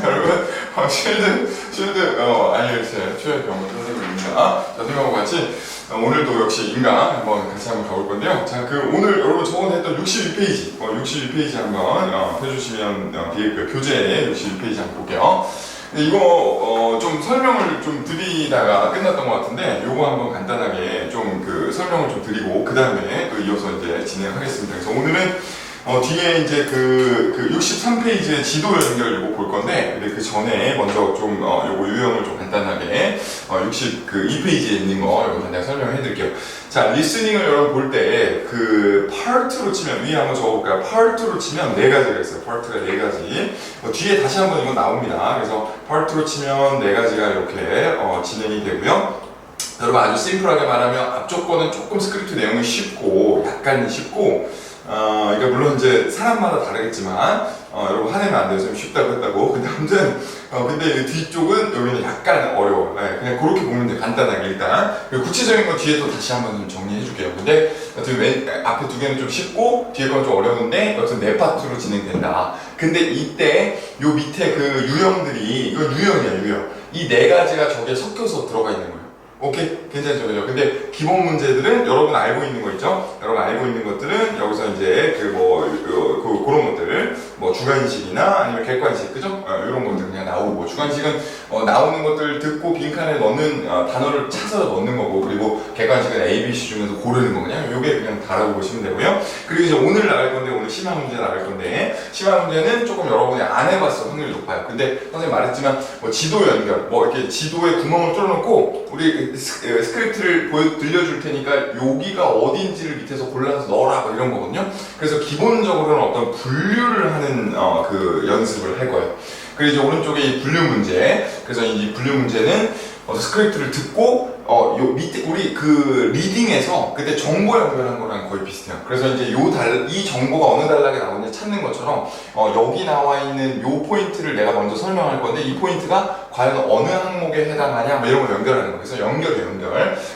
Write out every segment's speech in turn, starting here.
여러분, IELTS 최애 경험 선생님입니다. 자, 선생님하고 같이 오늘도 역시 인강 같이 한번 가볼 건데요. 자, 오늘 여러분 저번에 했던 62페이지, 62페이지 한번 펴주시면 뒤에 교재 62페이지 한번 볼게요. 이거 좀 설명을 좀 드리다가 끝났던 것 같은데 요거 한번 간단하게 좀 설명을 좀 드리고 그 다음에 또 이어서 이제 진행하겠습니다. 그래서 오늘은 뒤에 이제 63페이지의 지도 연결 이거 볼 건데, 근데 그 전에 먼저 좀, 요거 유형을 좀 간단하게, 62페이지에 있는 거, 요거 간단히 설명해 드릴게요. 자, 리스닝을 여러분 볼 때, 파트로 치면, 위에 한번 적어볼까요? 파트로 치면 4가지가 있어요. 파트가 4가지. 뒤에 다시 한번 이거 나옵니다. 그래서 파트로 치면 4가지가 이렇게, 진행이 되고요. 여러분 아주 심플하게 말하면 앞쪽 거는 조금 스크립트 내용이 쉽고, 약간 쉽고, 그러니까 물론 이제 사람마다 다르겠지만, 여러분 화내면 안 돼요. 좀 쉽다고 했다고. 근데 아무튼, 근데 뒤쪽은 여기는 약간 어려워요. 네, 그냥 그렇게 보면 돼. 간단하게 일단. 그리고 구체적인 거 뒤에 또 다시 한번 좀 정리해 줄게요. 근데, 앞에 2개는 좀 쉽고, 뒤에 건 좀 어려운데, 여튼 4파트로 진행된다. 근데 이때, 요 밑에 유형들이, 이건 유형이야, 유형. 이 4가지가 저기에 섞여서 들어가 있는 거예요. 오케이? 괜찮죠? 그죠? 근데 기본 문제들은 여러분 알고 있는 거 있죠? 여러분 알고 있는 것들은 여기서 이제 그런 것들, 주관식이나 아니면 객관식, 그죠? 이런 것들 그냥 나오고, 주관식은 나오는 것들 듣고 빈칸에 넣는 단어를 찾아서 넣는 거고, 그리고 객관식은 A, B, C 중에서 고르는 거 요게 그냥 다라고 보시면 되고요. 그리고 이제 오늘 나갈 건데, 오늘 심화 문제 나갈 건데, 심화 문제는 조금 여러분이 안 해봤을 확률이 높아요. 근데 선생님 말했지만, 지도 연결, 이렇게 지도에 구멍을 뚫어놓고, 우리 스크립트를 들려줄 테니까 여기가 어딘지를 밑에서 골라서 넣어라 이런 거거든요. 그래서 기본적으로는 어떤 분류를 하는 연습을 할 거예요. 그리고 이제 오른쪽에 이 분류 문제. 그래서 이 분류 문제는 스크립트를 듣고 요 밑에 우리 리딩에서 그때 정보 연결한 거랑 거의 비슷해요. 그래서 이제 이 정보가 어느 단락에 나오는지 찾는 것처럼 여기 나와 있는 요 포인트를 내가 먼저 설명할 건데 이 포인트가 과연 어느 항목에 해당하냐 이런 걸 연결하는 거예요. 그래서 연결.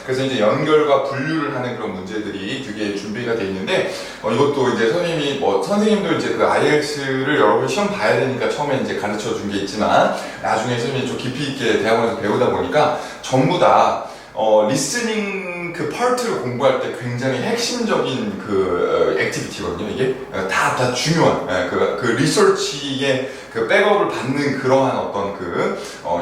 그래서 이제 연결과 분류를 하는 그런 문제들이 되게 준비가 돼 있는데 이것도 이제 선생님도 이제 IELTS를 여러분 시험 봐야 되니까 처음에 이제 가르쳐 준 게 있지만 나중에 선생님이 좀 깊이 있게 대학원에서 배우다 보니까 전부 다 리스닝 파트를 공부할 때 굉장히 핵심적인 액티비티거든요. 이게 다 중요한 리서치의 백업을 받는 그러한 어떤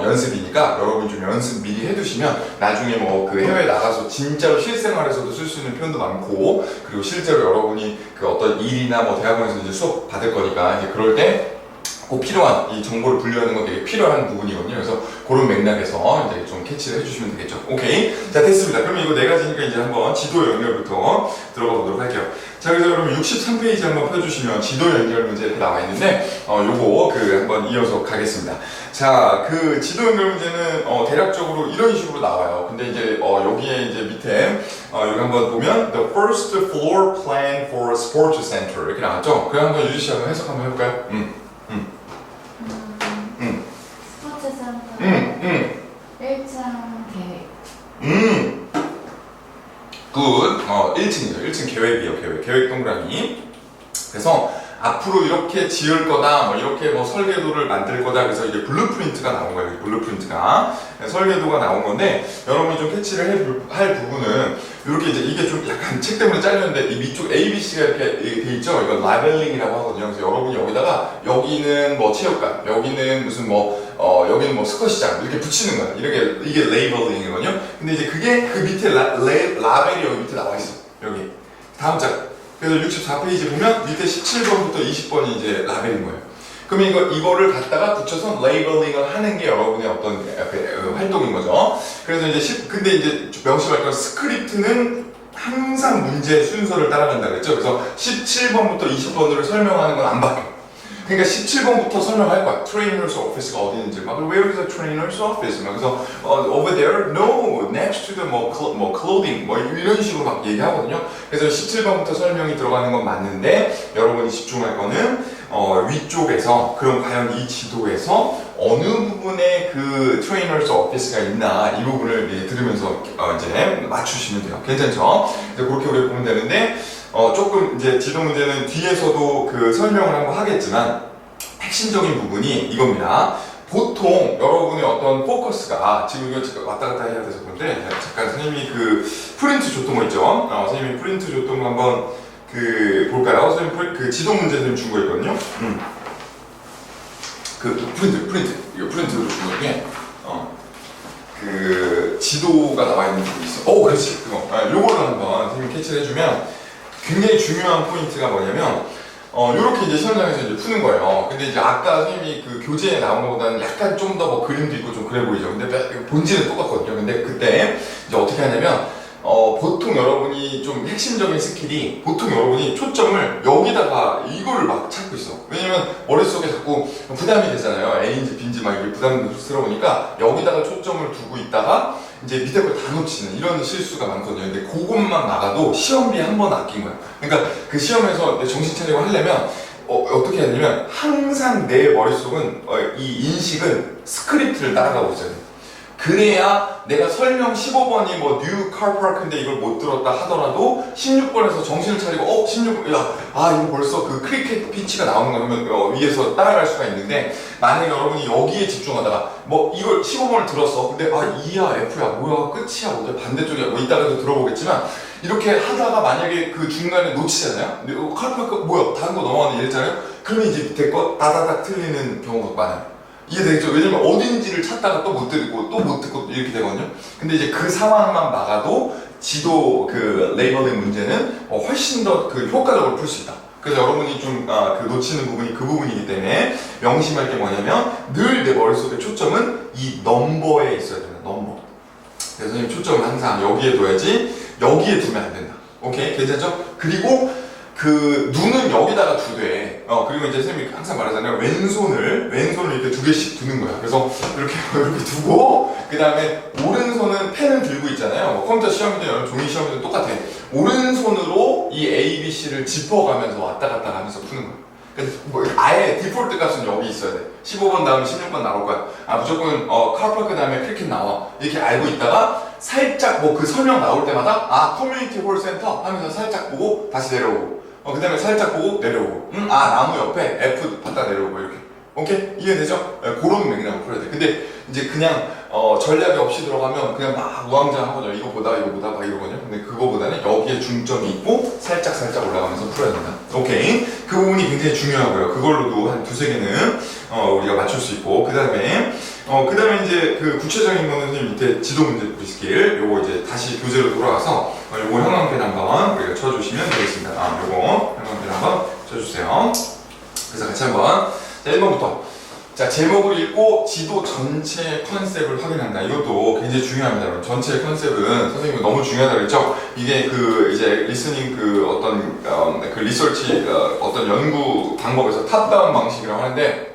연습이니까 여러분 좀 연습 미리 해두시면 나중에 해외에 나가서 진짜로 실생활에서도 쓸 수 있는 표현도 많고 그리고 실제로 여러분이 어떤 일이나 대학원에서 이제 수업 받을 거니까 이제 그럴 때 꼭 필요한 이 정보를 분류하는 건 되게 필요한 부분이거든요. 그래서 그런 맥락에서 이제 좀 캐치를 해주시면 되겠죠. 오케이. 자, 됐습니다. 그러면 이거 4가지니까 이제 한번 지도 연결부터 들어가 보도록 할게요. 자, 그래서 여러분 63페이지 한번 펴주시면 지도 연결 문제 이렇게 나와 있는데, 요거 한번 이어서 가겠습니다. 자, 지도 연결 문제는 대략적으로 이런 식으로 나와요. 근데 이제 여기에 이제 밑에 여기 한번 보면 The first floor plan for a sports center 이렇게 나왔죠. 그럼 한번 유지 씨 한번 해석 한번 해볼까요? 스포츠 센터 1층 계획. 굿. 1층이죠. 1층 계획이요. 계획 동그라미. 그래서 앞으로 이렇게 지을 거다, 이렇게 설계도를 만들 거다. 그래서 이제 블루프린트가 나온 거예요. 블루프린트가. 설계도가 나온 건데, 여러분이 좀 캐치를 할 부분은, 이렇게 이제 이게 좀 약간 책 때문에 잘렸는데, 이 밑쪽 ABC가 이렇게 돼 있죠? 이건 라벨링이라고 하거든요. 그래서 여러분이 여기다가, 여기는 체육관, 여기는 무슨 여기는 스쿼시장, 이렇게 붙이는 거예요. 이게 레이블링이거든요. 근데 이제 그게 그 밑에 라벨이 여기 밑에 나와 있어. 여기. 다음 장. 그래서 64페이지 보면 밑에 17번부터 20번이 이제 라벨인 거예요. 그러면 이거를 갖다가 붙여서 레이블링을 하는 게 여러분의 어떤 활동인 거죠. 그래서 이제 근데 이제 명심할 건 스크립트는 항상 문제 순서를 따라간다 그랬죠. 그래서 17번부터 20번으로 설명하는 건 안 바뀌어. 그러니까 17번부터 설명할 거야. Trainer's office가 어디 있는지. Where is the trainer's office? 그래서 over there, no, next to the clothing, 이런 식으로 막 얘기하거든요. 그래서 17번부터 설명이 들어가는 건 맞는데 여러분이 집중할 거는 위쪽에서 그럼 과연 이 지도에서 어느 부분에 Trainer's office가 있나 이 부분을 들으면서 이제 맞추시면 돼요. 괜찮죠? 그렇게 우리가 보면 되는데. 조금 이제 지도 문제는 뒤에서도 설명을 한번 하겠지만 핵심적인 부분이 이겁니다. 보통 여러분의 어떤 포커스가 지금 이거 왔다 갔다 해야 돼서 그런데 잠깐 선생님이 그 프린트 줬던 거 있죠? 선생님이 프린트 줬던 거 한번 그 볼까요? 선생님 그 지도 문제 선생님 준 거 있거든요. 그 프린트 이거 프린트로 준 거중에 그 지도가 나와 있는 부분이 있어. 그렇지 그거. 요거를 한번 선생님 캐치를 해주면 굉장히 중요한 포인트가 뭐냐면 요렇게 이제 시험장에서 이제 푸는 거예요. 근데 이제 아까 선생님이 그 교재에 나온 것보다는 약간 좀 더 뭐 그림도 있고 좀 그래 보이죠. 근데 본질은 똑같거든요. 근데 그때 이제 어떻게 하냐면 보통 여러분이 좀 핵심적인 스킬이 보통 여러분이 초점을 여기다가 이거를 막 찾고 있어. 왜냐면 머릿속에 자꾸 부담이 되잖아요. A인지 B인지 막 이게 부담스러우니까 여기다가 초점을 두고 있다가 이제 밑에 걸 다 놓치는 이런 실수가 많거든요. 근데 그것만 막아도 시험비 한 번 아낀 거야. 그러니까 그 시험에서 정신 차리고 하려면 어떻게 해야 되냐면 항상 내 머릿속은 이 인식은 스크립트를 따라가고 있어야 돼. 그래야 내가 설명 15번이 뭐 뉴 카파크인데 이걸 못 들었다 하더라도 16번에서 정신을 차리고 16번 이거 벌써 그 크리켓 피치가 나오는 거면 위에서 따라갈 수가 있는데 만약에 여러분이 여기에 집중하다가 뭐 이걸 15번을 들었어. 근데 E야 F야 뭐야 끝이야 뭐 반대쪽이야 뭐 이따가도 들어보겠지만 이렇게 하다가 만약에 그 중간에 놓치잖아요. 근데 카파크 뭐야 다른 거 넘어가는 이랬잖아요. 그러면 이제 밑에 거 다다닥 틀리는 경우가 많아요. 이해되겠죠? 왜냐면 어딘지를 찾다가 또 못 듣고 또 못 듣고 이렇게 되거든요. 근데 이제 그 상황만 막아도 지도 그 레이버링 문제는 훨씬 더 그 효과적으로 풀 수 있다. 그래서 여러분이 좀 그 놓치는 부분이 그 부분이기 때문에 명심할 게 뭐냐면 늘 내 머릿속에 초점은 이 넘버에 있어야 된다. 넘버. 그래서 선생님 초점은 항상 여기에 둬야지 여기에 두면 안 된다. 오케이? 괜찮죠? 그리고 그 눈은 여기다가 두되 그리고 이제 선생님이 항상 말하잖아요. 왼손을 이렇게 2개씩 두는 거야. 그래서 이렇게 두고 그 다음에 오른손은 펜을 들고 있잖아요. 뭐 컴퓨터 시험이든 여러 종이 시험이든 똑같아. 오른손으로 이 A, B, C를 짚어가면서 왔다 갔다 하면서 푸는 거야. 그래서 뭐 아예 디폴트 값은 여기 있어야 돼. 15번 다음에 16번 나올 거야. 무조건 카파크 다음에 크리켓 나와. 이렇게 알고 있다가 살짝 뭐 그 설명 나올 때마다 커뮤니티 홀 센터 하면서 살짝 보고 다시 내려오고 그 다음에 살짝 보고 내려오고 나무 옆에 F 받다 내려오고 이렇게. 오케이? 이해되죠? 그런 맥락을 풀어야 돼. 근데 이제 그냥 전략이 없이 들어가면 그냥 막 우왕좌왕하거든요. 이거 보다 막 이러거든요. 근데 그거보다는 여기에 중점이 있고 살짝 올라가면서 풀어야 된다. 오케이? 그 부분이 굉장히 중요하고요. 그걸로도 한 2-3개는 우리가 맞출 수 있고 그 다음에 이제 그 구체적인 거는 선생님 밑에 지도 문제 풀이 스킬 요거 이제 다시 교재로 돌아가서 요거 형광펜 한번 우리가 쳐주시면 되겠습니다. 요거 형광펜 한번 쳐주세요. 그래서 같이 한번 자 1번부터 자 제목을 읽고 지도 전체 컨셉을 확인한다. 이것도 굉장히 중요합니다. 여러분. 전체 컨셉은 선생님이 너무 중요하다 그랬죠. 이게 그 이제 리스닝 그 어떤 그 리서치 어떤 연구 방법에서 탑다운 방식이라고 하는데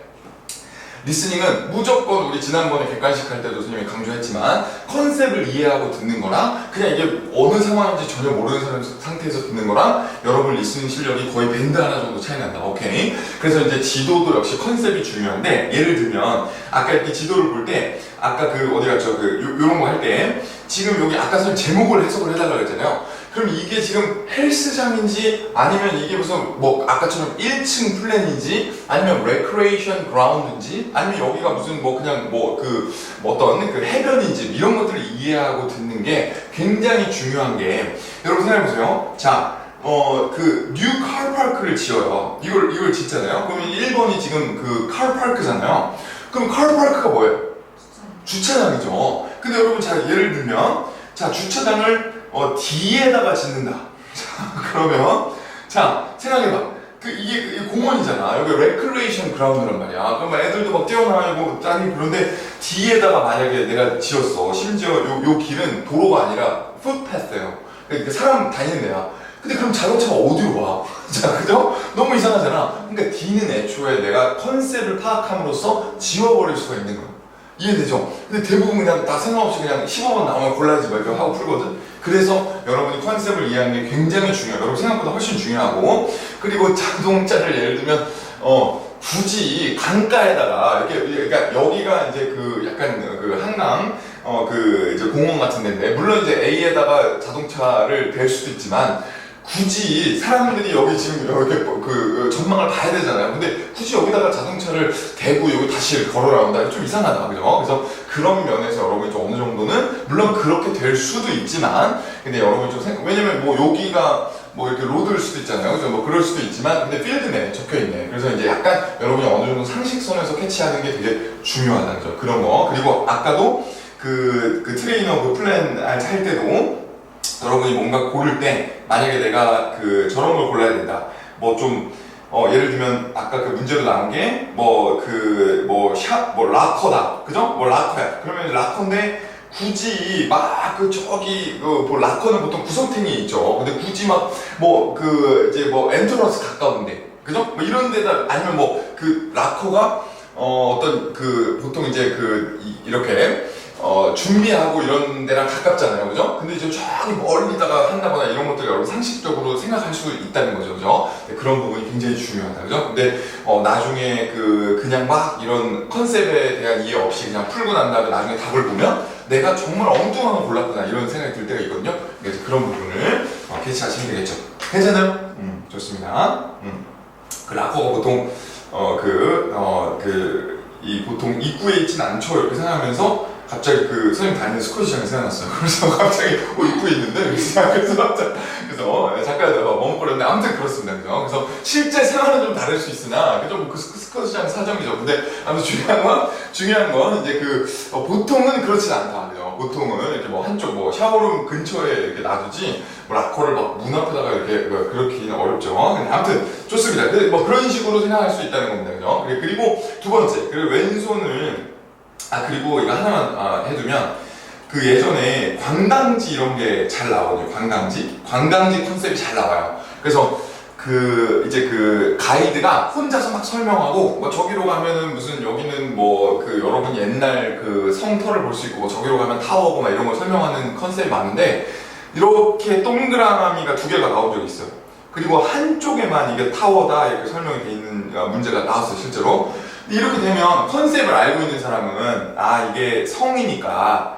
리스닝은 무조건 우리 지난번에 객관식 할 때도 선생님이 강조했지만 컨셉을 이해하고 듣는 거랑 그냥 이게 어느 상황인지 전혀 모르는 상태에서 듣는 거랑 여러분 리스닝 실력이 거의 밴드 하나 정도 차이 난다. 오케이? 그래서 이제 지도도 역시 컨셉이 중요한데 예를 들면 아까 이렇게 지도를 볼 때 아까 그 어디 갔죠? 요런 거 할 때 지금 여기 아까 선생님 제목을 해석을 해달라고 했잖아요. 그럼 이게 지금 헬스장인지 아니면 이게 무슨 뭐 아까처럼 1층 플랜인지 아니면 레크레이션 그라운드인지 아니면 여기가 무슨 뭐 그냥 뭐 그 어떤 그 해변인지 이런 것들을 이해하고 듣는 게 굉장히 중요한 게 여러분 생각해보세요. 자, 그 뉴 카파크를 지어요. 이걸 짓잖아요. 그러면 1번이 지금 그 카파크잖아요. 그럼 카파크가 뭐예요? 주차장이죠. 근데 여러분 자 예를 들면 자 주차장을 D에다가 짓는다. 자, 그러면 자 생각해봐. 이게 공원이잖아. 여기 레크레이션 그라운드란 말이야. 그러면 애들도 막 뛰어나고 아니 그런데 D에다가 만약에 내가 지었어. 심지어 요 길은 도로가 아니라 풋패스예요. 그러니까 사람 다니는 데야. 근데 그럼 자동차가 어디로 와? 자, 그죠? 너무 이상하잖아. 그러니까 D는 애초에 내가 컨셉을 파악함으로써 지워버릴 수가 있는 거야. 이해되죠? 근데 대부분 그냥 다 생각 없이 그냥 15번 나오면 골라야지 막 이렇게 하고 풀거든? 그래서 여러분이 컨셉을 이해하는 게 굉장히 중요해요. 여러분 생각보다 훨씬 중요하고 그리고 자동차를 예를 들면 굳이 강가에다가 이렇게 그러니까 여기가 이제 그 약간 그 한강 그 이제 공원 같은 데인데 물론 이제 A에다가 자동차를 댈 수도 있지만 굳이 사람들이 여기 지금 이렇게 그 전망을 봐야 되잖아요. 근데 굳이 여기다가 자동차를 대고 여기 다시 걸어 나온다. 좀 이상하다. 그죠? 그래서 그런 면에서 여러분이 좀 어느 정도는, 물론 그렇게 될 수도 있지만, 근데 여러분이 좀 왜냐면 뭐 여기가 뭐 이렇게 로드일 수도 있잖아요. 그죠? 뭐 그럴 수도 있지만, 근데 필드네. 적혀 있네. 그래서 이제 약간 여러분이 어느 정도 상식선에서 캐치하는 게 되게 중요하다는 점. 그런 거. 그리고 아까도 그 트레이너 그 플랜 할 때도 여러분이 뭔가 고를 때 만약에 내가 그 저런 걸 골라야 된다. 뭐 좀 예를 들면 아까 그 문제로 나온 게 뭐 락커다. 그죠? 뭐 락커야. 그러면 락커인데 굳이 막 그 저기 뭐 락커는 보통 구석탱이 있죠. 근데 굳이 막 뭐 그 이제 뭐 엔트런스 가까운데. 그죠? 뭐 이런 데다 아니면 뭐 그 락커가 어떤 그 보통 이제 이렇게 준비하고 이런 데랑 가깝잖아요. 그죠? 근데 이제 저기 멀리다가 한다거나 이런 것들 여러분 상식적으로 생각할 수 있다는 거죠. 그죠? 그런 부분이 굉장히 중요하다. 그죠? 근데 나중에 그냥 막 이런 컨셉에 대한 이해 없이 그냥 풀고 난 다음에 나중에 답을 보면 내가 정말 엉뚱한 거 골랐구나 이런 생각이 들 때가 있거든요. 그래서 그런 부분을 캐치하시면 되겠죠. 괜찮아요? 좋습니다. 그 락커가 보통 보통 입구에 있진 않죠. 이렇게 생각하면서 갑자기 그 선생님 다니는 스쿼시장이 생각났어요. 그래서 갑자기 입구에 있는데 그래서 잠깐 머뭇거렸는데 아무튼 그렇습니다. 그래서 실제 생활은 좀 다를 수 있으나 그죠? 그 스쿼시장 사정이죠. 근데 아무튼 중요한 건 이제 보통은 그렇진 않다. 그죠? 보통은 이렇게 뭐 한쪽 뭐 샤워룸 근처에 이렇게 놔두지 뭐 락커를 막 문 앞에다가 이렇게 그렇게는 어렵죠. 근데 아무튼 좋습니다. 근데 뭐 그런 식으로 생각할 수 있다는 겁니다. 그죠? 그리고 두 번째, 그리고 왼손을 그리고 이거 하나만 해두면 그 예전에 관광지 이런 게 잘 나오거든요. 관광지 컨셉이 잘 나와요. 그래서 이제 가이드가 혼자서 막 설명하고 뭐 저기로 가면은 무슨 여기는 뭐 여러분 옛날 성터를 볼 수 있고 뭐 저기로 가면 타워고 막 이런 걸 설명하는 컨셉이 많은데 이렇게 동그라미가 두 개가 나온 적이 있어요. 그리고 한쪽에만 이게 타워다 이렇게 설명이 돼 있는 문제가 나왔어요. 실제로. 이렇게 되면 컨셉을 알고 있는 사람은 이게 성이니까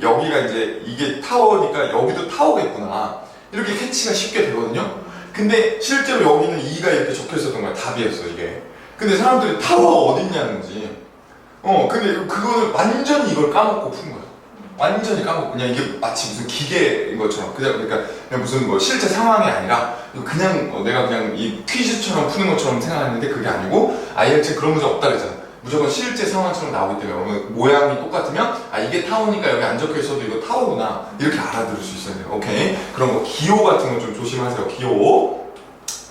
여기가 이제 이게 타워니까 여기도 타워겠구나 이렇게 캐치가 쉽게 되거든요. 근데 실제로 여기는 2가 이렇게 적혀 있었던 거야. 답이었어 이게. 근데 사람들이 타워가 어딨냐는 거지. 근데 그거는 완전히 이걸 까먹고 푼 거야. 완전히 까먹고 그냥 이게 마치 무슨 기계인 것처럼 그러니까 무슨 뭐 실제 상황이 아니라 그냥 내가 그냥 이 퀴즈처럼 푸는 것처럼 생각했는데 그게 아니고 IELTS에 그런 문제 없다 그랬잖아. 무조건 실제 상황처럼 나오기 때문에 여러분 모양이 똑같으면 이게 타워니까 여기 안 적혀 있어도 이거 타워구나 이렇게 알아들을 수 있어야 돼요. 오케이? 그런 거 기호 같은 거 좀 조심하세요. 기호.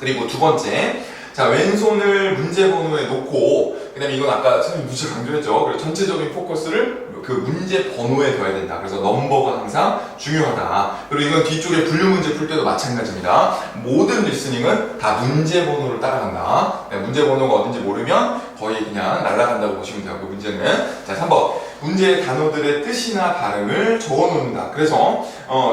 그리고 두 번째, 자 왼손을 문제 번호에 놓고 그 다음에 이건 아까 선생님 무지 강조했죠. 그래서 전체적인 포커스를 그 문제 번호에 둬야 된다. 그래서 넘버가 항상 중요하다. 그리고 이건 뒤쪽에 분류 문제 풀 때도 마찬가지입니다. 모든 리스닝은 다 문제 번호를 따라간다. 문제 번호가 어딘지 모르면 거의 그냥 날아간다고 보시면 돼요. 그 문제는. 자, 3번. 문제의 단어들의 뜻이나 발음을 적어 놓는다. 그래서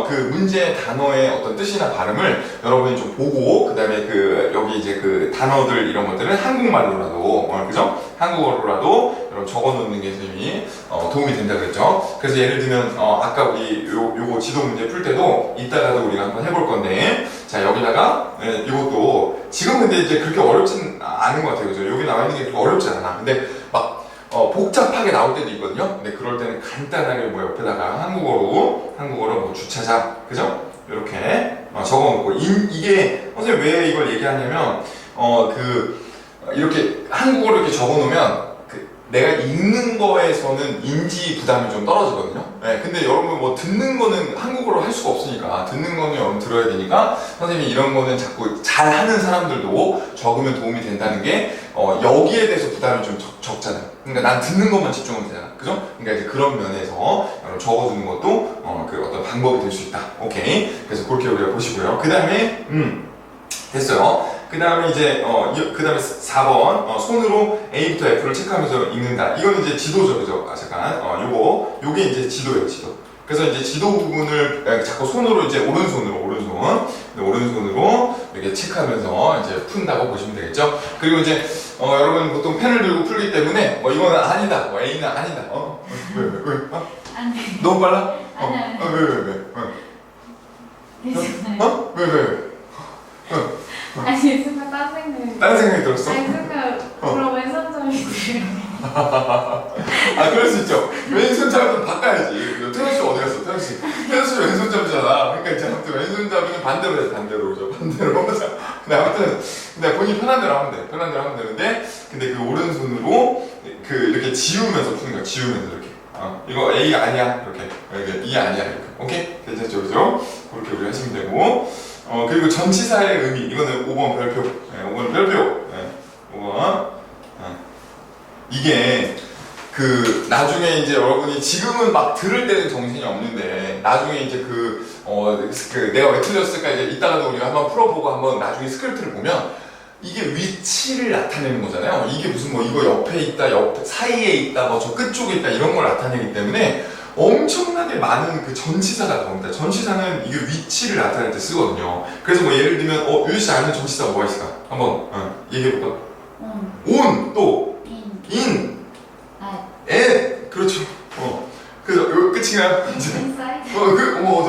그 문제 단어의 어떤 뜻이나 발음을 여러분이 좀 보고 그다음에 여기 이제 단어들 이런 것들은 한국말로라도 그죠? 한국어로라도 여러분 적어 놓는 게 선생님이 도움이 된다 그랬죠. 그래서 예를 들면 아까 우리 요거 지도 문제 풀 때도 이따가도 우리가 한번 해볼 건데 자 여기다가 이것도 지금 근데 이제 그렇게 어렵진 않은 것 같아요. 그죠? 여기 나와 있는 게 그렇게 어렵지 않아. 근데 막 복잡하게 나올 때도 있거든요. 근데 그럴 때는 간단하게 뭐 옆에다가 한국어로 뭐 주차장, 그죠? 이렇게 적어놓고 이게 선생님 왜 이걸 얘기하냐면 이렇게 한국어로 이렇게 적어놓으면 내가 읽는 거에서는 인지 부담이 좀 떨어지거든요. 네, 근데 여러분 뭐 듣는 거는 한국어로 할 수가 없으니까 듣는 거는 여러분 들어야 되니까 선생님이 이런 거는 자꾸 잘하는 사람들도 적으면 도움이 된다는 게 여기에 대해서 부담이 좀 적잖아요. 그러니까 난 듣는 것만 집중하면 되잖아. 그죠? 그러니까 이제 그런 면에서 적어두는 것도 어떤 방법이 될 수 있다. 오케이. 그래서 그렇게 우리가 보시고요. 그 다음에 됐어요. 그 다음에 이제 그 다음에 4번 손으로 A부터 F를 체크하면서 읽는다. 이건 이제 지도죠, 그죠? 잠깐 요게 이제 지도예요, 지도. 그래서 이제 지도 부분을 자꾸 손으로 이제 오른손으로 이렇게 체크하면서 이제 푼다고 보시면 되겠죠. 그리고 이제 여러분 보통 펜을 들고 풀기 때문에 이거는 아니다, A는 아니다. 왜? 아니. 너무 빨라? 아니. 왜? 괜찮아요. 왜? 아니 순간 딴 생각이. 다른 생각이 들었어? 아니 순간 그럼 왼손잡이고요. 아 그럴 수 있죠. 왼손잡이는 바꿔야지. 태연씨 어디 갔어? 태연씨 왼손잡이잖아. 그러니까 이제 아무튼 왼손잡이는 반대로 해. 반대로 그죠? 반대로. 근데 아무튼 근데 본인 편한 대로 하면 돼. 편한 대로 하면 되는데 근데 그 오른손으로 그 이렇게 지우면서 푸는 거야. 지우면서 이렇게. 이거 A가 아니야. 이렇게 E 아니야. 이렇게. 오케이? 괜찮죠? 그죠? 그렇게 우리 하시면 되고 그리고 전치사의 의미 이거는 5번 별표. 네, 5번 별표. 네, 5번. 이게 그 나중에 이제 여러분이 지금은 막 들을 때는 정신이 없는데 나중에 이제 그 내가 왜 틀렸을까 이제 이따가도 우리가 한번 풀어보고 한번 나중에 스크립트를 보면 이게 위치를 나타내는 거잖아요. 이게 무슨 뭐 이거 옆에 있다, 옆 사이에 있다, 뭐 저 끝쪽에 있다 이런 걸 나타내기 때문에 엄청나게 많은 그 전치사가 나옵니다. 전치사는 이게 위치를 나타낼 때 쓰거든요. 그래서 뭐 예를 들면 유씨 아는 전치사가 뭐가 있을까? 한번 얘기해볼까? 온, 또 in, at, 그렇죠. 그래서 요 끝인가요? 인사이드.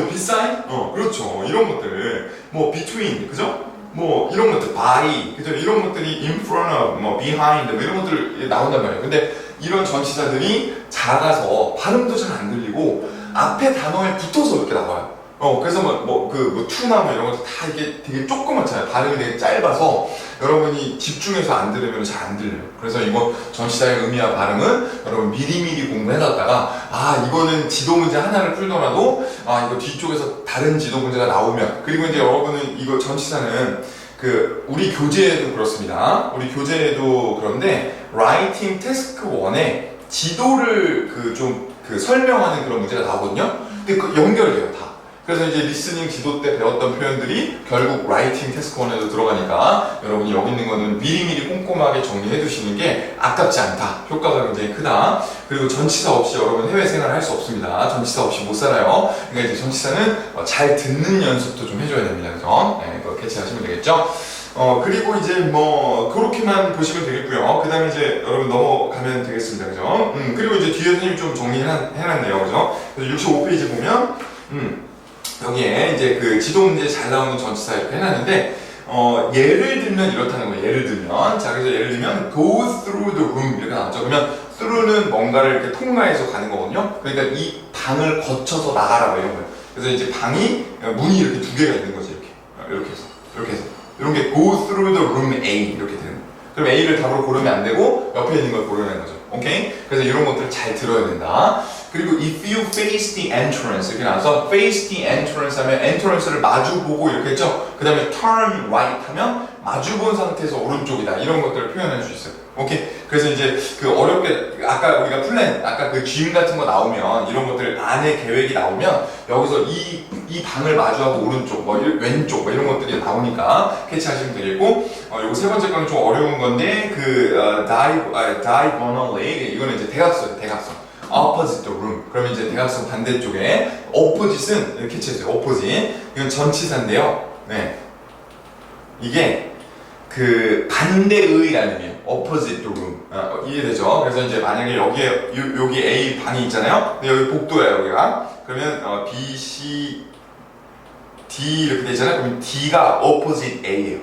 beside, 그렇죠. 이런 것들, 뭐 between, 그죠? 뭐 이런 것들, by, 그죠? 이런 것들이 in front of, 뭐 behind, 뭐 이런 것들 나온단 말이에요. 근데 이런 전치사들이 작아서 발음도 잘 안 들리고 앞에 단어에 붙어서 이렇게 나와요. 그래서 투나 뭐 이런 것들 다 이게 되게 조그맣잖아요. 발음이 되게 짧아서 여러분이 집중해서 안 들으면 잘 안 들려요. 그래서 이거 전치사의 의미와 발음은 여러분 미리미리 공부해놨다가 이거는 지도 문제 하나를 풀더라도 이거 뒤쪽에서 다른 지도 문제가 나오면 그리고 이제 여러분은 이거 전치사는 그 우리 교재에도 그렇습니다. 우리 교재에도 그런데 라이팅 태스크 1에 지도를 그 설명하는 그런 문제가 나오거든요. 근데 그 연결돼요 다. 그래서 이제 리스닝 지도 때 배웠던 표현들이 결국 라이팅 태스크 1에도 들어가니까 여러분이 여기 있는 거는 미리미리 꼼꼼하게 정리해 두시는 게 아깝지 않다. 효과가 굉장히 크다. 그리고 전치사 없이 여러분 해외 생활을 할 수 없습니다. 전치사 없이 못 살아요. 그러니까 이제 전치사는 잘 듣는 연습도 좀 해줘야 됩니다. 그래서 그거 캐치하시면 되겠죠. 그리고 이제 뭐 그렇게만 보시면 되겠고요. 그 다음에 이제 여러분 넘어가면 되겠습니다. 그죠? 그리고 이제 뒤에 선생님이 좀 정리해놨네요. 그죠? 그래서 65페이지 보면 여기에 이제 그 지도 문제에 잘 나오는 전치사 이렇게 해놨는데 예를 들면 이렇다는 거예요. 예를 들면 자 그래서 예를 들면 go through the room 이렇게 나왔죠. 그러면 through는 뭔가를 이렇게 통과해서 가는 거거든요. 그러니까 이 방을 거쳐서 나가라고 이런 거예요. 그래서 이제 방이 문이 이렇게 두 개가 있는 거지 이렇게 해서 이런 게 go through the room A 이렇게 되는 거예요. 그럼 A를 답으로 고르면 안 되고 옆에 있는 걸 고르는 거죠. 오케이? 그래서 이런 것들을 잘 들어야 된다. 그리고 if you face the entrance 이렇게 나와서 face the entrance 하면 entrance를 마주보고 이렇게 했죠. 그 다음에 turn right 하면 마주본 상태에서 오른쪽이다. 이런 것들을 표현할 수 있어요. 오케이? 그래서 이제 그 어렵게 아까 우리가 아까 그 dream 같은 거 나오면 이런 것들 안에 계획이 나오면 여기서 이 방을 마주하고 오른쪽, 뭐 왼쪽 뭐 이런 것들이 나오니까 캐치하시면 되겠고 요거 세 번째 거는 좀 어려운 건데 diagonally 이거는 이제 대각선 opposite the room. 그러면 이제 대각선 반대쪽에 opposite은 이렇게 캐치해주세요. opposite 이건 전치사인데요. 네, 이게 그 반대의라는 의미예요. opposite the room. 이해되죠? 그래서 이제 만약에 여기 A 방이 있잖아요. 근데 여기 복도예요, 여기가. 그러면 B, C, D 이렇게 되잖아요. 그러면 D가 opposite A예요.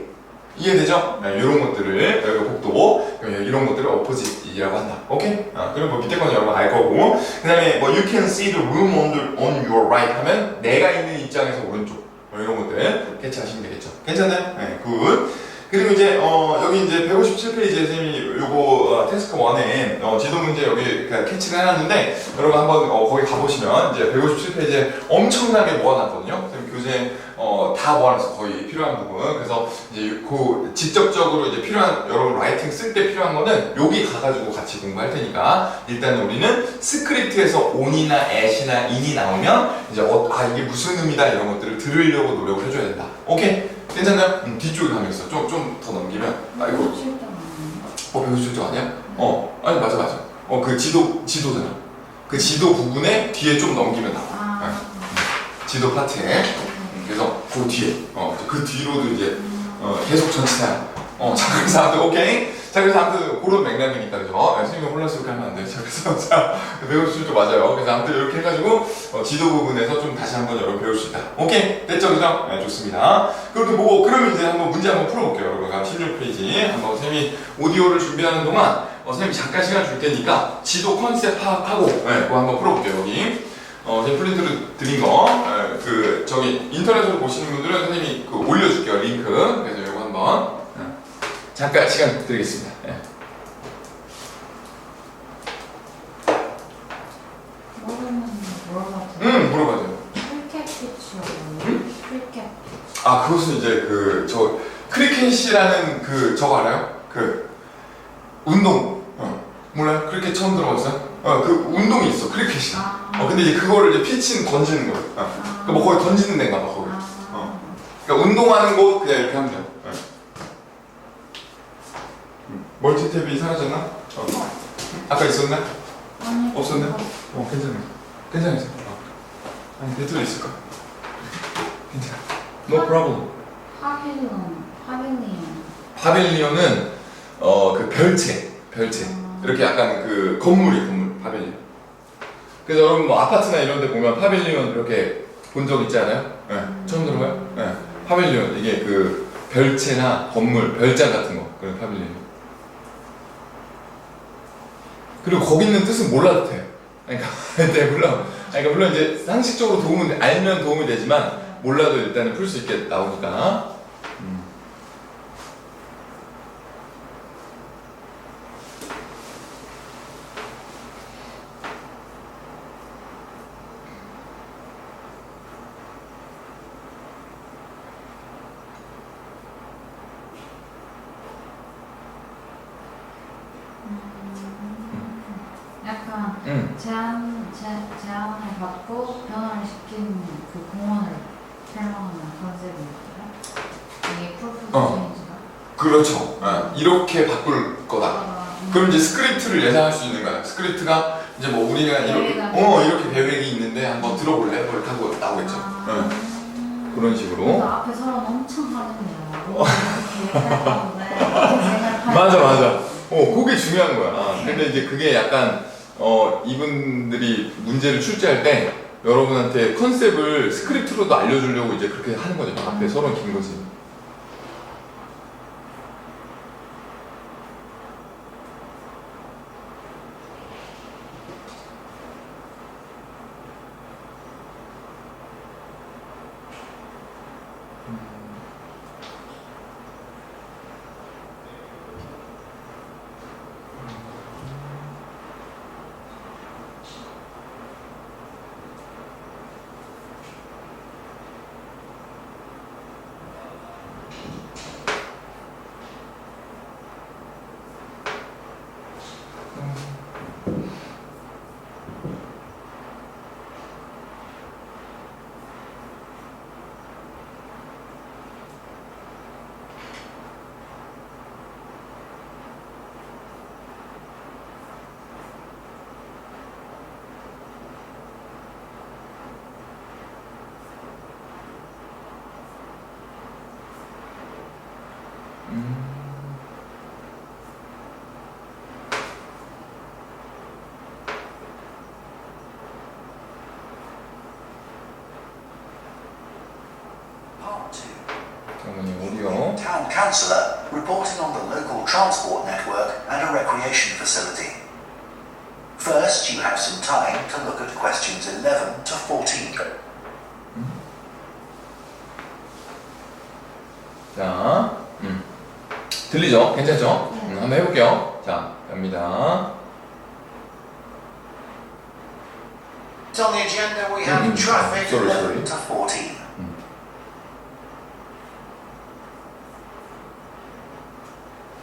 이해되죠? 네, 이런 것들을 여기 복도 이런 것들을 opposite이라고 한다. 오케이? 그리고 뭐 밑에 거는 여러분 알 거고. 그 다음에 뭐 you can see the room on your right 하면 내가 있는 입장에서 오른쪽. 뭐 이런 것들 캐치하시면 되겠죠. 괜찮나요? 네, 굿. 그리고 이제 여기 이제 157페이지에 선생님이 요거 태스크 1에 지도 문제 여기 캐치를 해놨는데 여러분 한번 거기 가보시면 이제 157페이지에 엄청나게 모아놨거든요. 선생님 교재 다 모아놨어. 거의 필요한 부분. 그래서 이제 그 직접적으로 이제 필요한 여러분 라이팅 쓸 때 필요한 거는 여기 가가지고 같이 공부할 테니까 일단 우리는 스크립트에서 on이나 at이나 in이 나오면 이제 이게 무슨 의미다 이런 것들을 들으려고 노력을 해줘야 된다. 오케이? 괜찮나요? 뒤쪽에 가면 있어. 좀 더 넘기면. 이거 157점 아니야? 아니 맞아. 그 지도잖아. 그 지도 부분에 뒤에 좀 넘기면 나와. 지도 파트에. 그래서 그 뒤에. 그 뒤로도 이제 계속 전치사야. 자, 그래서 오케이. 자, 그래서 아무튼 그런 맥락이니까, 그죠? 선생님이 혼란스럽게 하면 안 돼요. 자, 그래서, 자, 배울 수도 맞아요. 그래서 아무튼 이렇게 해가지고, 지도 부분에서 좀 다시 한번 여러분 배울 수 있다. 오케이? 됐죠? 그죠? 네, 좋습니다. 그렇게 보고, 그러면 이제 한번 문제 한번 풀어볼게요. 여러분. 그럼 16페이지. 한번 선생님이 오디오를 준비하는 동안, 선생님이 잠깐 시간 줄 테니까, 지도 컨셉 파악하고, 네, 그거 한번 풀어볼게요, 여기. 제가 프린트를 드린 거, 저기 인터넷으로 보시는 분들은 선생님이 올려줄게요, 링크. 그래서 이거 한번 잠깐 시간 드리겠습니다. 예. 물어봐도 물어봐줘요. 풀캡 피치요. 풀캡. 아, 그것은 이제 크리켓이라는 저거 알아요? 운동. 몰라요? 크리켓 처음 들어봤어요? 운동이 있어, 크리켓이. 근데 이제 그거를 이제 피치는 던지는 거예요. 그러니까 뭐 거기 던지는 데인가 봐, 거기. 그러니까 운동하는 곳 그냥 이렇게 하면 돼요. 멀티탭이 사라졌나? 아까 있었나? 아니, 없었네? 괜찮아요. 괜찮아요. 아니, 배터리 있을까? 괜찮아. No problem. 파빌리온은 별채. 이렇게 약간 건물, 파빌리온. 그래서 여러분 뭐 아파트나 이런 데 보면 파빌리온 이렇게 본 적 있지 않아요? 네. 처음 들어봐요? 네. 파빌리온, 이게 별채나 건물, 별장 같은 거, 그런 파빌리온. 그리고 거기 있는 뜻은 몰라도 돼. 그러니까, 물론 이제 상식적으로 알면 도움이 되지만, 몰라도 일단은 풀 수 있게 나오니까. 약간 제안을 받고 변화를 시킨 그 공원을 설명하는 컨셉이었어요. 이게 프로포즈 체인지가. 그렇죠. 이렇게 바꿀 거다. 그럼 이제 스크립트를 예상할 수 있는 거야. 스크립트가 이제 뭐 우리가 이렇게 계획이 있는데 한번 들어볼래? 뭐 이렇게 하고 나오겠죠. 그런 식으로. 그래서 앞에 사람 엄청 하는데요. 계획할 건데. 맞아. 그게 중요한 거야. 근데 이제 그게 약간 이분들이 문제를 출제할 때 여러분한테 컨셉을 스크립트로도 알려주려고 이제 그렇게 하는 거죠. 앞에 서론 긴 거지. Town councillor reporting on the local transport network and a recreation facility. First, you have some time to look at questions 11 to 14. 자, 들리죠? 괜찮죠? 한번 해볼게요. 자, 갑니다. On the agenda, we have traffic sorry. 11 to 14.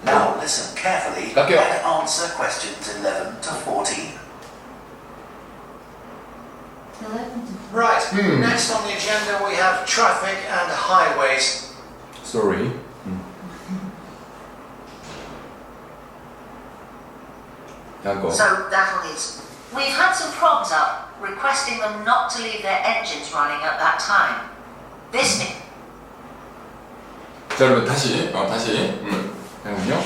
Now listen carefully 갈게요. and answer questions 11 to 14. Right, next on the agenda we have traffic and highways. Sorry. 다음 거. So that one is. We've had some probs up, requesting them not to leave their engines running at that time. This means. 자, 여러분 다시. 잠깐만요.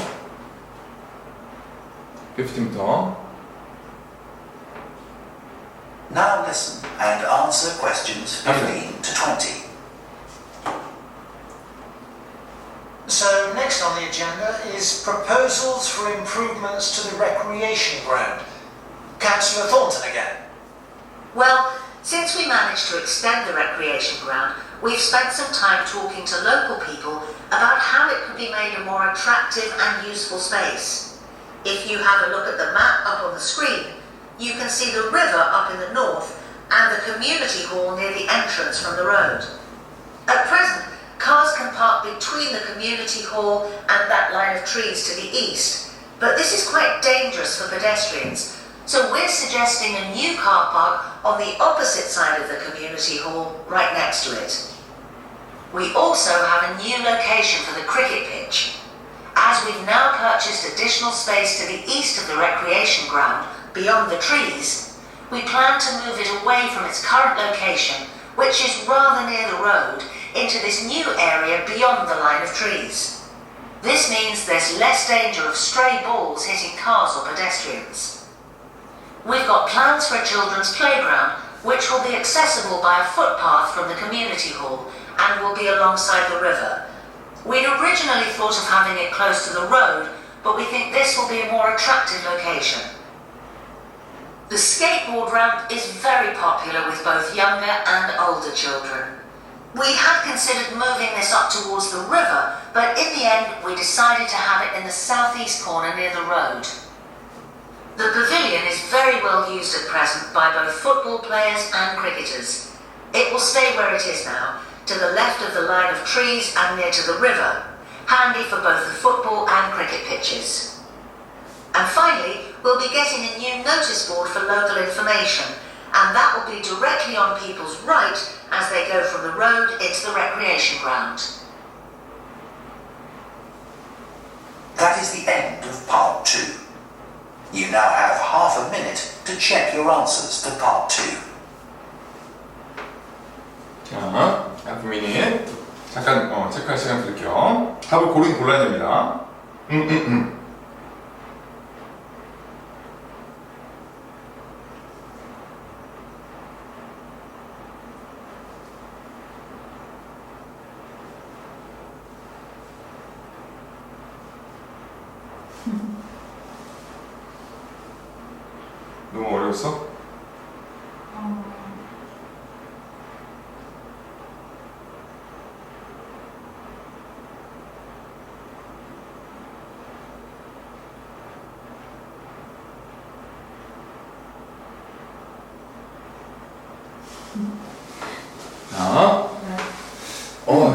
15부터. Now listen and answer questions 15 to 20. So next on the agenda is proposals for improvements to the recreation ground. Councillor Thornton again. Well, since we managed to extend the recreation ground, we've spent some time talking to local people about how it could be made a more attractive and useful space. If you have a look at the map up on the screen, you can see the river up in the north and the community hall near the entrance from the road. At present, cars can park between the community hall and that line of trees to the east, but this is quite dangerous for pedestrians, so we're suggesting a new car park on the opposite side of the community hall, right next to it. We also have a new location for the cricket pitch. As we've now purchased additional space to the east of the recreation ground, beyond the trees, we plan to move it away from its current location, which is rather near the road, into this new area beyond the line of trees. This means there's less danger of stray balls hitting cars or pedestrians. We've got plans for a children's playground, which will be accessible by a footpath from the community hall and will be alongside the river. We'd originally thought of having it close to the road, but we think this will be a more attractive location. The skateboard ramp is very popular with both younger and older children. We had considered moving this up towards the river, but in the end we decided to have it in the southeast corner near the road. The pavilion is very well used at present by both football players and cricketers. It will stay where it is now, to the left of the line of trees and near to the river, handy for both the football and cricket pitches. And finally, we'll be getting a new notice board for local information, and that will be directly on people's right as they go from the road into the recreation ground. That is the end of part 2. You now have half a minute to check your answers to part 2. 자, half a minute. 잠깐 체크할 시간 드릴게요. 답을 고르긴 골라야 됩니다. 너무 어려웠어?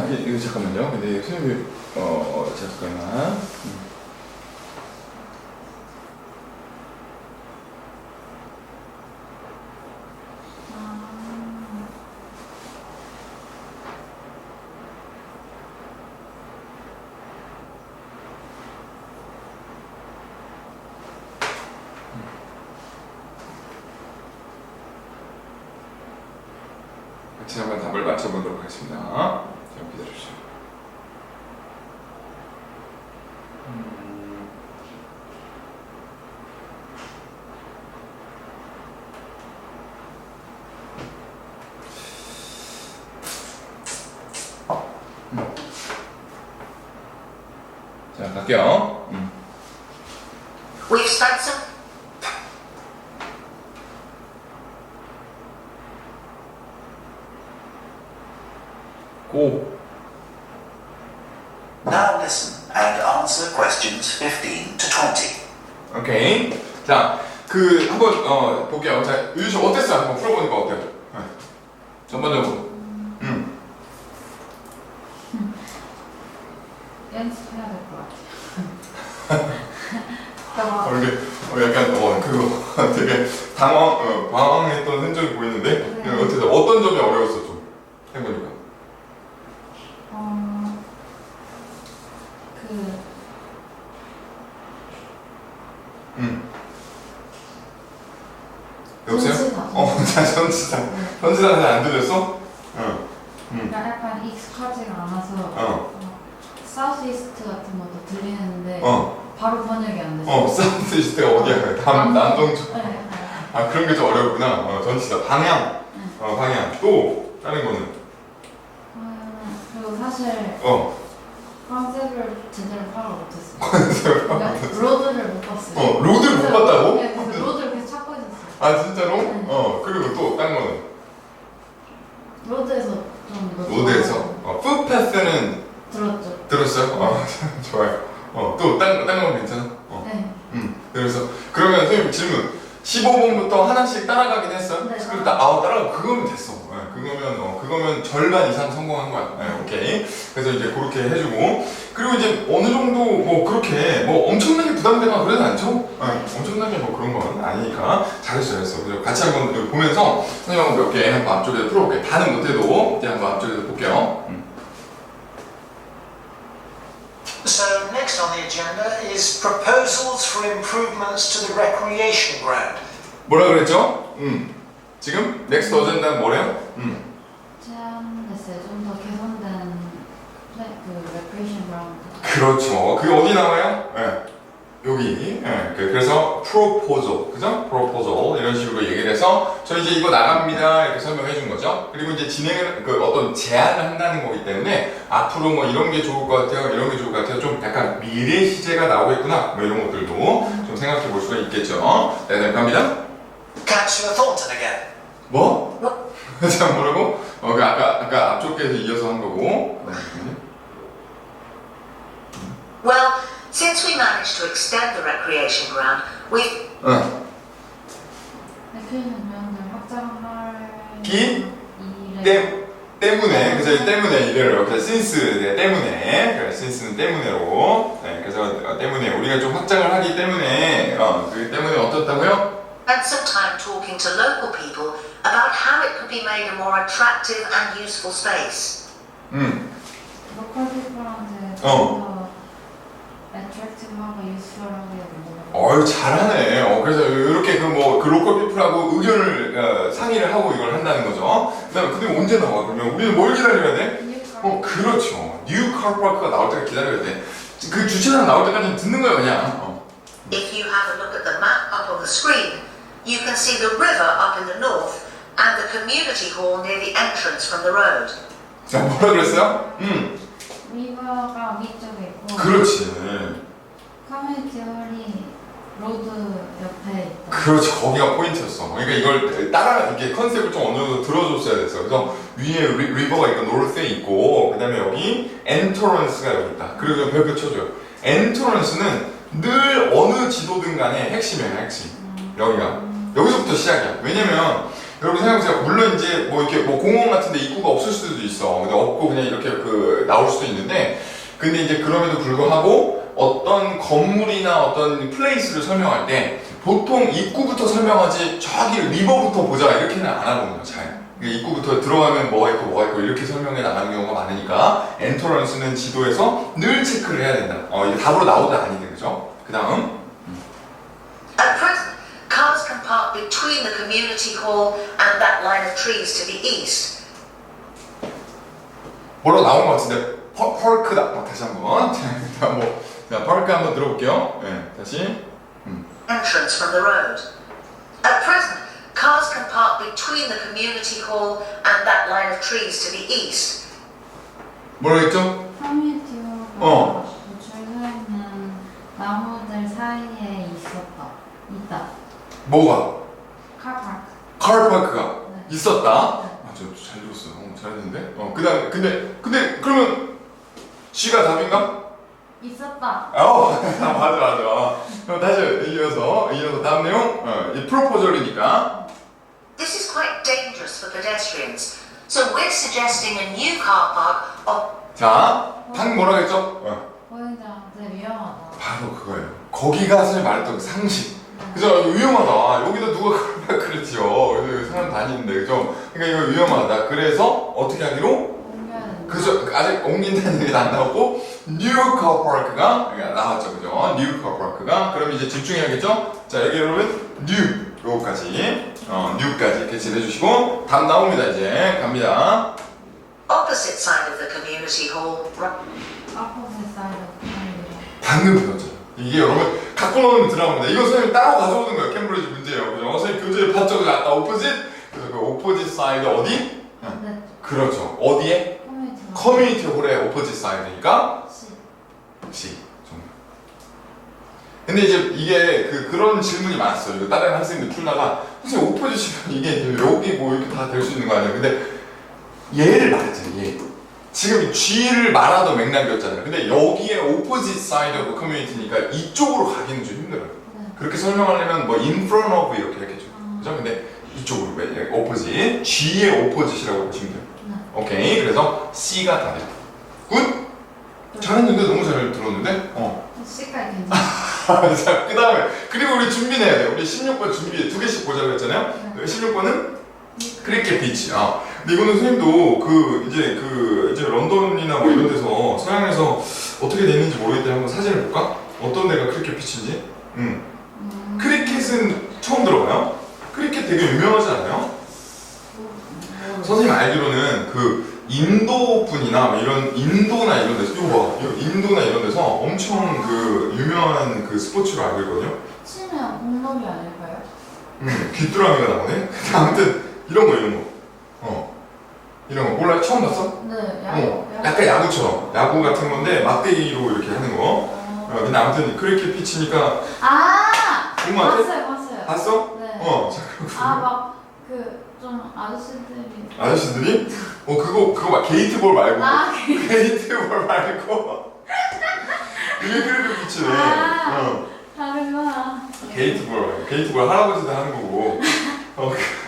자, 이거 잠깐만요. 근데 선생님이 잠깐만. 같이 한번 답을 맞춰보도록 하겠습니다. 자, 기다려주세요. 자, 갈게요. We've spent some 고. Now listen and answer questions 15 to 20. 오케이. 자, 한번 볼게요. 자, 유주 씨 어땠어요? 한번 풀어보니까 어때요? 네. 전반적으로. 연습해야 될 것 같아요. 이게 약간 그거 되게 방황했던 흔적이 보이는데 어떤 점이 어려웠어 좀 해보니까. 여보세요? 전치사. 전치사는 잘 안 들렸어? 그러니까 약간 익숙하지가 않아서 사우스 이스트 같은 것도 들리는데 바로 번역이 안 됐어요. 사우스 이스트가 어디야? 남동쪽. 네, 네. 아, 그런 게 좀 어렵구나. 전치사. 방향. 네. 방향. 또, 다른 거는. 그리고 사실 컨셉을 제대로 파악을 못했어요. 컨셉을 그러니까 로드를 못 봤어요. 로드를 못 봤다고? 네, 그래서 로드를 계속 찾고 있었어요. 아, 진짜로? 네. 그리고 또, 다른 거는. 로드에서 좀 로드에서. 풋패스는 들었죠. 들었어요? 좋아요. 또, 딴 건 괜찮아? 네. 그래서, 그러면 선생님 질문. 15번부터 하나씩 따라가긴 했어요? 네. 그리고 따라가. 그거면 됐어. 그거면 절반 이상 성공한 거야. 오케이. 그래서 이제 그렇게 해주고. 그리고 이제 어느 정도 그렇게 엄청나게 부담되거나 그러진 않죠? 엄청나게 그런 건 아니니까. 잘했어요. 그래서 같이 한번 보면서 선생님 한번 몇 개 한번 앞쪽에서 풀어볼게요. 다는 못해도 이제 한번 앞쪽에서 볼게요. So next on the agenda is proposals for improvements to the recreation ground. 뭐라 그랬죠? 지금 넥스트 어젠다는 뭐래요? 제안됐어요. 좀 더 개선된 그 레크레이션 그라운드. 그렇죠. 그게 어디 나와요? 여기. 그래서 proposal, 그죠? proposal 이런 식으로 얘기를 해서 저 이제 이거 나갑니다 이렇게 설명해 준 거죠. 그리고 이제 진행을 어떤 제안을 한다는 거기 때문에 앞으로 이런 게 좋을 것 같아요, 이런 게 좋을 것 같아요. 좀 약간 미래 시제가 나오겠구나. 이런 것들도 좀 생각해 볼 수가 있겠죠. 네, 갑니다. Councillor Thornton again. 뭐? 자, 뭐라고? 아까 앞쪽 게서 이어서 한 거고. Well, since we managed to extend the recreation ground, we've 레크레이션 그라운드 확장할 때문에 그래서 이 때문에 이래요. 그래서 since 때문에 since는 때문에로 그래서 때문에 우리가 좀 확장을 하기 때문에 그 때문에 어떻다고요? spent some time talking to local people about how it could be made a more attractive and useful space. 로컬 피플한테 어. 더 애트랙티브하고 유스풀하게 잘하네. 그래서 이렇게 그 로컬 피플하고 의견을 상의를 하고 이걸 한다는 거죠. 그다음에 근데 언제 나와? 그러면 우리는 뭘 기다려야 돼? 그렇죠. 뉴 카파크가 나올 때까지 기다려야 돼. 그 주차장 나올 때까지 듣는 거야 그냥. If you have a look at the map up on the screen, you can see the river up in the north and the community hall near the entrance from the road. 자, 뭐라 그랬어요? 리버가 위쪽에 있고 그렇지. 커뮤니티 홀이 로드 옆에 있다. 그렇지. 거기가 포인트였어. 그러니까 이걸 이게 컨셉을 좀 어느 정도 들어줬어야 됐어. 그래서 위에 리버가 있고 노르스에 있고 그다음에 여기 엔터런스가 여기 있다. 그리고 좀 별표 쳐줘요. 엔터런스는 늘 어느 지도든 간에 핵심이야, 핵심. 여기서부터 시작이야. 왜냐면 여러분 생각해보세요. 물론 이제 이렇게 공원 같은데 입구가 없을 수도 있어. 근데 없고 그냥 이렇게 나올 수도 있는데, 근데 이제 그럼에도 불구하고 어떤 건물이나 어떤 플레이스를 설명할 때 보통 입구부터 설명하지 저기 리버부터 보자 이렇게는 안 하거든요. 잘. 입구부터 들어가면 뭐가 있고 이렇게 설명해 나가는 경우가 많으니까 엔터런스는 지도에서 늘 체크를 해야 된다. 이게 답으로 나오든 아니든 그죠? 그 다음 At present, cars can park between the community hall and that line of trees to the east. 뭐라고 나온 것 같은데 펄크다. 다시 한번 자, 펄크 한번 들어볼게요. 다시 Entrance from the road. At present, cars can park between the community hall and that line of trees to the east. 뭐라고 했죠? 커뮤니티 홀과 줄 서 있는 나무들 사이에 있다. 뭐가? 카파크. 카르파크가 네. 있었다. 네. 잘 들었어요. 잘했는데. 그다음 근데 그러면 G가 답인가? 있었다. 맞아. 그럼 다시 이어서 다음 내용. 이 프로포절이니까. This is quite dangerous for pedestrians, so we're suggesting a new car park of 자, 방금 뭐라고 했죠? 보행자한테 위험하다. 바로 그거예요. 거기가 사실 말했던 그 상식. 그죠? 이거 위험하다. 여기다 누가 그랬지요. 그래서 사람 다니는데, 그죠? 그러니까 이거 위험하다. 그래서 어떻게 하기로? 옮겨야 된다. 그죠? 아직 옮긴다는 얘기는 안 나오고 뉴 카파크가 나왔죠, 그죠? 뉴 카파크가. 그럼 이제 집중해야겠죠? 자, 여기 여러분 뉴 요거까지 뉴까지 이렇게 해주시고 답 나옵니다. 이제 갑니다. opposite side of the community hall. 아포지 사이드. 방금 배웠잖아. 이게 여러분 갖고 노는 드라마입니다. 이거 선생님 따로 가져오는 거예요. 캠브리지 문제예요. 그죠? 선생님 교재에 봤죠? 그죠? 아까 오포짓? 그래서 그 오포짓 사이드 어디? 네. 그렇죠. 어디에? 커뮤니티 홀의 오포짓 사이드니까 C. 정답. 근데 이제 이게 그런 질문이 많았어요. 이거 다른 학생들 풀다가 선생님 오포짓이면 이게 여기 뭐 이렇게 다 될 수 있는 거 아니에요? 근데 얘를 말했잖아요. 얘. 지금 G를 말하던 맥락이었잖아요. 근데 여기에 opposite side of community니까 이쪽으로 가기는 좀 힘들어요. 그렇게 설명하려면 뭐 in front of 이렇게 했겠죠. 그죠? 근데 이쪽으로 왜 opposite, G의 opposite이라고 보시면 돼요. 오케이. 그래서 C가 답이다. 굿? 잘했는데 너무 잘 들었는데? C까지 괜찮아. 자, 그 다음에 그리고 우리 준비해야 돼요. 우리 16번 준비 2개씩 보자고 했잖아요. 16번은 크리켓 피치. 근데 이거는 선생님도 이제 런던이나 뭐 이런 데서 서양에서 어떻게 돼 있는지 모르겠는데 한번 사진을 볼까? 어떤 데가 크리켓 피치인지? 크리켓은 처음 들어봐요? 크리켓 되게 유명하지 않아요? 선생님 알기로는 그 인도 분이나 이런 인도나 이런 데서 이거 봐. 이거 인도나 이런 데서 엄청 그 유명한 그 스포츠로 알고 있거든요. 치면 공놀이 아닐까요? 귀뚜라미가 나오네. 근데 아무튼 이런 거 이런 거 몰라요? 처음 봤어? 네, 야구. 약간 야구처럼 야구 같은 건데 막대기로 이렇게 하는 거. 근데 아무튼 크리켓 피치니까 정말 봤어요. 봤어? 네. 자 그렇구나. 막 좀 아저씨들이. 그거 막 게이트볼 말고. 게이트. 게이트볼 말고. 이게 크리켓 피치네. 다르구나. 게이트볼 할아버지도 하는 거고.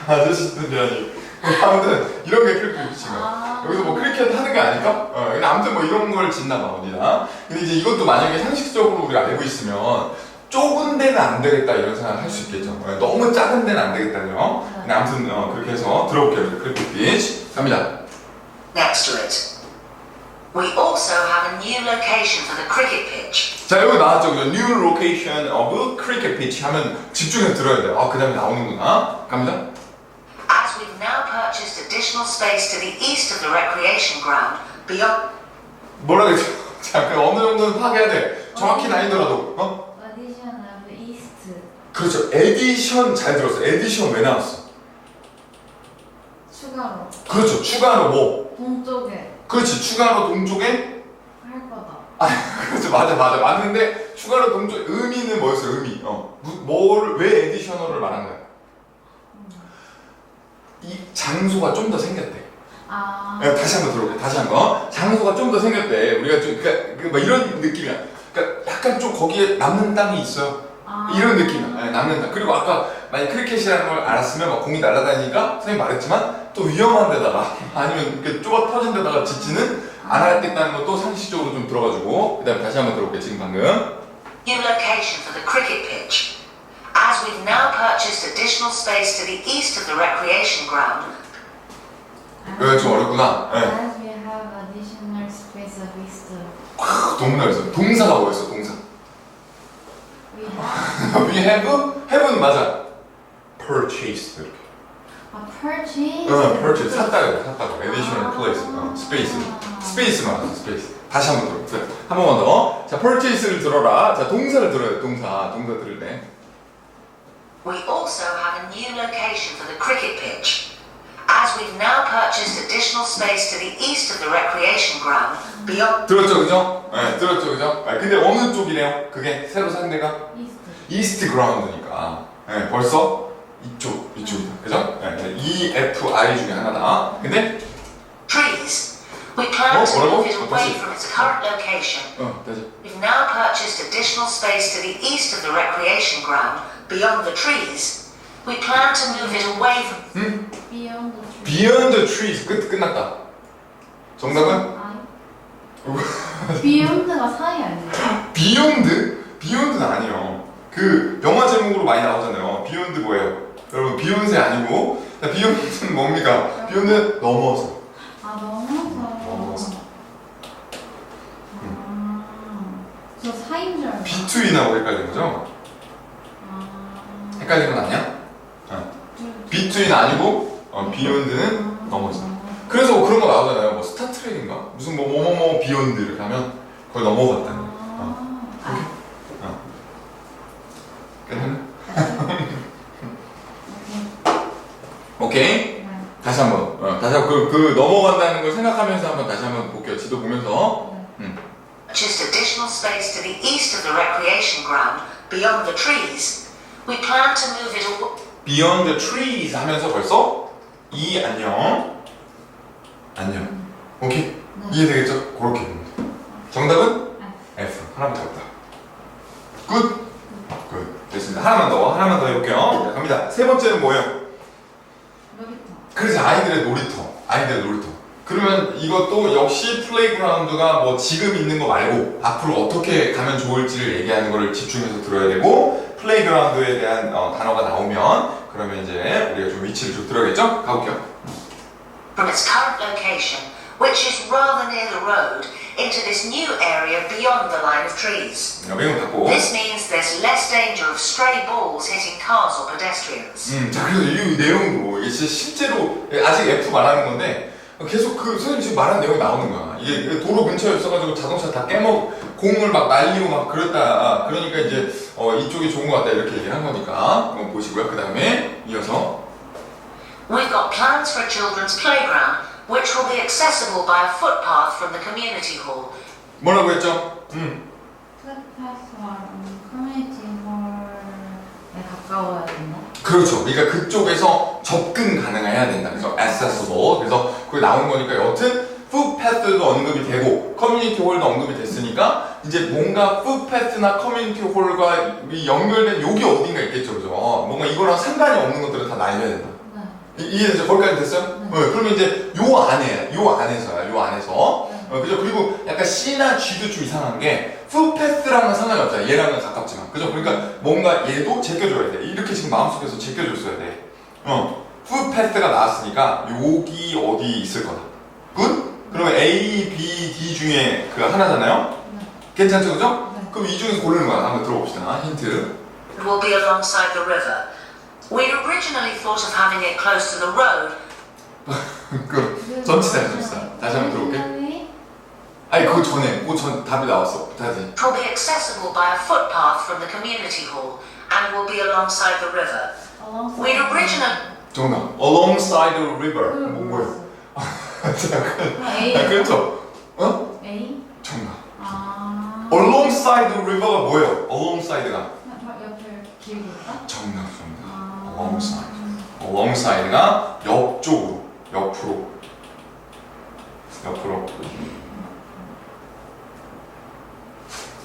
아저씨들이 아무튼 이런 게 크리켓 피치가. 여기서 뭐 크리켓 하는 게 아닐까? 근데 아무튼 뭐 이런 걸 짓나 봐 어디나. 근데 이제 이것도 만약에 상식적으로 우리가 알고 있으면 좁은 데는 안 되겠다 이런 생각을 할 수 있겠죠. 너무 작은 데는 안 되겠다요. 근데 아무튼 그렇게 해서 들어볼게요. 크리켓 피치 갑니다. Next to it. We also have a new location for the cricket pitch. 자 여기 나왔죠. 그죠? New location of cricket pitch 하면 집중해서 들어야 돼요. 그 다음에 나오는구나. 갑니다. As we've now purchased additional space to the east of the recreation ground, beyond. 뭐라 그랬죠? 자, 그 어느 정도는 파악해야 돼. 정확히는 아니더라도. Addition of East. 그렇죠. 에디션 잘 들었어. 에디션 왜 나왔어? 추가로. 그렇죠. 추가로 뭐? 동쪽에 그렇지. 추가로 동쪽에? 할 거다. 그렇죠. 맞아. 맞는데 추가로 동쪽 의미는 뭐였어요? 의미. 왜 에디셔널을 말한 거야? 이 장소가 좀 더 생겼대. 다시 한번 들어볼게요. 다시 한번. 장소가 좀 더 생겼대. 우리가 좀 그러니까 이런 느낌이야. 그러니까 약간 좀 거기에 남는 땅이 있어요. 이런 느낌이야. 남는 땅. 그리고 아까 만약 크리켓이라는 걸 알았으면 막 공이 날아다니니까 선생님 말했지만 또 위험한 데다가 아니면 이렇게 좁아 터진 데다가 짓지는 않았겠다는 것도 상식적으로 좀 들어가지고 그 다음에 다시 한번 들어볼게요. 지금 방금. New location for the cricket pitch. As we've now purchased additional space to the east of the recreation ground. 좀 어렵구나. As we have additional space of East. 동사였어. 동사가 뭐였어? 동사. We have. have는 맞아. purchased 이렇게. Purchase. purchase 샀다고. additional place. space 맞아. space. 다시 한번 들어. 한 번만 더. 자, purchase를 들어라. 자, 동사를 들어야 돼. 동사 들을 때. We also have a new location for the cricket pitch. As we've now purchased additional space to the east of the recreation ground, beyond. 들었죠, 그죠? 들었죠, 그죠? 근데 어느 쪽이래요? 그게 새로 산 데가? 이스트 그라운드니까. 벌써 이쪽이다, 그죠? EFI 중에 하나다. 근데 trees. We plan to 뭐라고? move it away from its current location. 다시. We've now purchased additional space to the east of the recreation ground, beyond the trees. We plan to move it away from. Beyond the tree. Beyond the trees. 끝났다. 정답은? Beyond가 사이 아니에요? Beyond는 아니에요. 그 영화 제목으로 많이 나오잖아요. Beyond 뭐예요? 여러분 비욘세 아니고 Beyond는 뭡니까? Beyond는 넘어서. 넘어서. 저 사이인 줄 알고. Between하고 헷갈린 거죠? 헷갈린 건 아니야? Between 아니고 Beyond는 넘어서. 그래서 그런 거 나오잖아요. 뭐 스타트rek인가? 무슨 뭐뭐뭐 비욘드 이렇게 하면 거의 넘어갔다는 거. 오케이? 네. 다시 한번 다시 한번 그 넘어간다는 걸 생각하면서 한번 다시 한번 볼게요. 지도 보면서. Just additional space to the east of the recreation ground, beyond the trees. We plan to move it all. Beyond the trees 하면서 벌써 안녕. 오케이? 네. 이해되겠죠? 그렇게 됩니다. 정답은 F. 하나밖에 없다. 굿. 됐습니다. 하나만 더 해볼게요. 자, 갑니다. 세 번째는 뭐예요? 놀이터. 그래서 아이들의 놀이터. 그러면 이것도 역시 플레이그라운드가 뭐 지금 있는 거 말고 앞으로 어떻게 가면 좋을지를 얘기하는 거를 집중해서 들어야 되고, 플레이그라운드에 대한 단어가 나오면 그러면 이제 우리가 좀 위치를 좀 들어야겠죠? 가볼게요. From its current location, which is rather near the road, into this new area beyond the line of trees. 외국 갖고. This means there's less danger of stray balls hitting cars or pedestrians. 자, 그래서 이 내용으로 이게 진짜 실제로 아직 F 말하는 건데 계속 그 선생님 지금 말하는 내용이 나오는 거야. 이게 도로 근처에 있어가지고 자동차 다 공을 막 날리고 막 그랬다. 그러니까 이제 이쪽이 좋은 것 같다 이렇게 얘기를 한 거니까 한번 보시고요. 그 다음에 이어서 We've got plans for a children's playground, which will be accessible by a footpath from the community hall. 뭐라고 했죠? 트레파스와 커뮤니티 홀에 가까워야 된다. 그렇죠. 그러니까 그쪽에서 접근 가능해야 된다. 그래서 accessible. 그래서 그게 나온 거니까 여튼 풋패스도 언급이 되고 커뮤니티 홀도 언급이 됐으니까 이제 뭔가 풋패스나 커뮤니티 홀과 연결된 여기 어딘가 있겠죠. 그죠? 뭔가 이거랑 상관이 없는 것들은 다 날려야 된다. 네. 이해되죠? 거기까지 됐어요? 네. 그러면 이제 요 안에서 그죠? 그리고 약간 C나 G도 좀 이상한 게 풋패스랑은 상관이 없잖아. 얘랑은 가깝지만. 그죠? 그러니까 뭔가 얘도 제껴줘야 돼. 이렇게 지금 마음속에서 제껴줬어야 돼. 풋패스가 나왔으니까 여기 어디 있을 거다. 굿? 그러면 A, B, D 중에 그 하나잖아요? 네. 괜찮죠? 그죠? 네. 그럼 이 중에서 고르는 거야. 한번 들어봅시다. 힌트. It will be alongside the river. We'd originally thought of having it close to the road. 그 전치사 해줍시다. 다시 한번 들어볼게. 아니 그거 전 답이 나왔어. 다시. It will be accessible by a footpath from the community hall and will be alongside the river. We'd originally 정답. Alongside the river. 뭐예요? A. 그렇죠. A. 정답. 아. Alongside the river가 뭐예요? Alongside가. 옆에 길게 있다? 정답. 아. Alongside. Alongside가 옆쪽으로, 옆으로.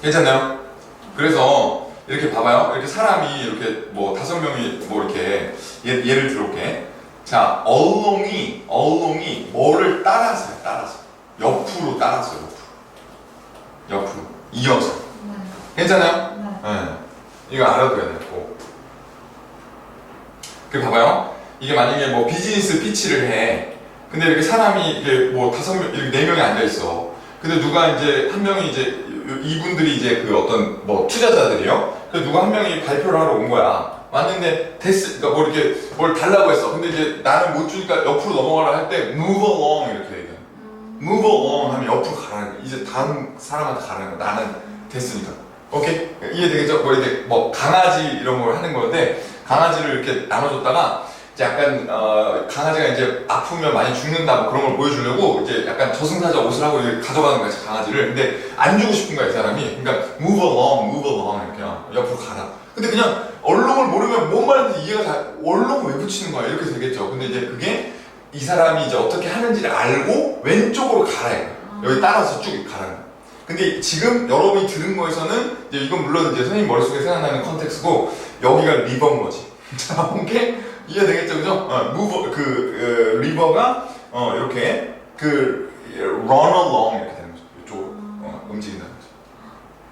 괜찮나요? 그래서 이렇게 봐봐요. 이렇게 사람이 이렇게 뭐 5명이 뭐 이렇게 예를 들어볼게. 자, along이 뭐를 따라서요. 옆으로 따라서 옆으로 이어서. 네. 괜찮아요? 네. 네. 이거 알아둬야 되고. 그 봐봐요. 이게 만약에 뭐 비즈니스 피치를 해. 근데 이렇게 사람이 이렇게 뭐 5명, 이렇게 4명이 앉아 있어. 근데 누가 이제 한 명이 이제 이분들이 이제 그 어떤 뭐 투자자들이요. 그래서 누가 한 명이 발표를 하러 온 거야. 왔는데 그러니까 뭐 이렇게 뭘 달라고 했어. 근데 이제 나는 못 주니까 옆으로 넘어가라 할 때 move along 이렇게 얘기해. move along 하면 옆으로 가라는 거야. 이제 다음 사람한테 가라는 거야. 나는 됐으니까. 오케이? 이해되겠죠? 뭐 이렇게 뭐 강아지 이런 걸 하는 건데 강아지를 이렇게 나눠줬다가 이제 약간 강아지가 이제 아프면 많이 죽는다 뭐 그런 걸 보여주려고 이제 약간 저승사자 옷을 하고 이렇게 가져가는 거야 강아지를. 근데 안 주고 싶은 거야 이 사람이. 그러니까 move along 이렇게 옆으로 가라. 근데 그냥 얼롱을 모르면 뭔 말인지 이해가 잘 얼롱을 왜 붙이는 거야 이렇게 되겠죠. 근데 이제 그게 이 사람이 이제 어떻게 하는지를 알고 왼쪽으로 가라 해. 여기 따라서 쭉 가라는 거야. 근데 지금 여러분이 들은 거에서는 이제 이건 물론 이제 선생님 머릿속에 생각나는 컨텍스트고 여기가 리버인 거지. 자, 오케이? 이해되겠죠, 그죠? 리버가 이렇게 run along 이렇게 되는 거죠. 이쪽으로 움직인다는 거죠.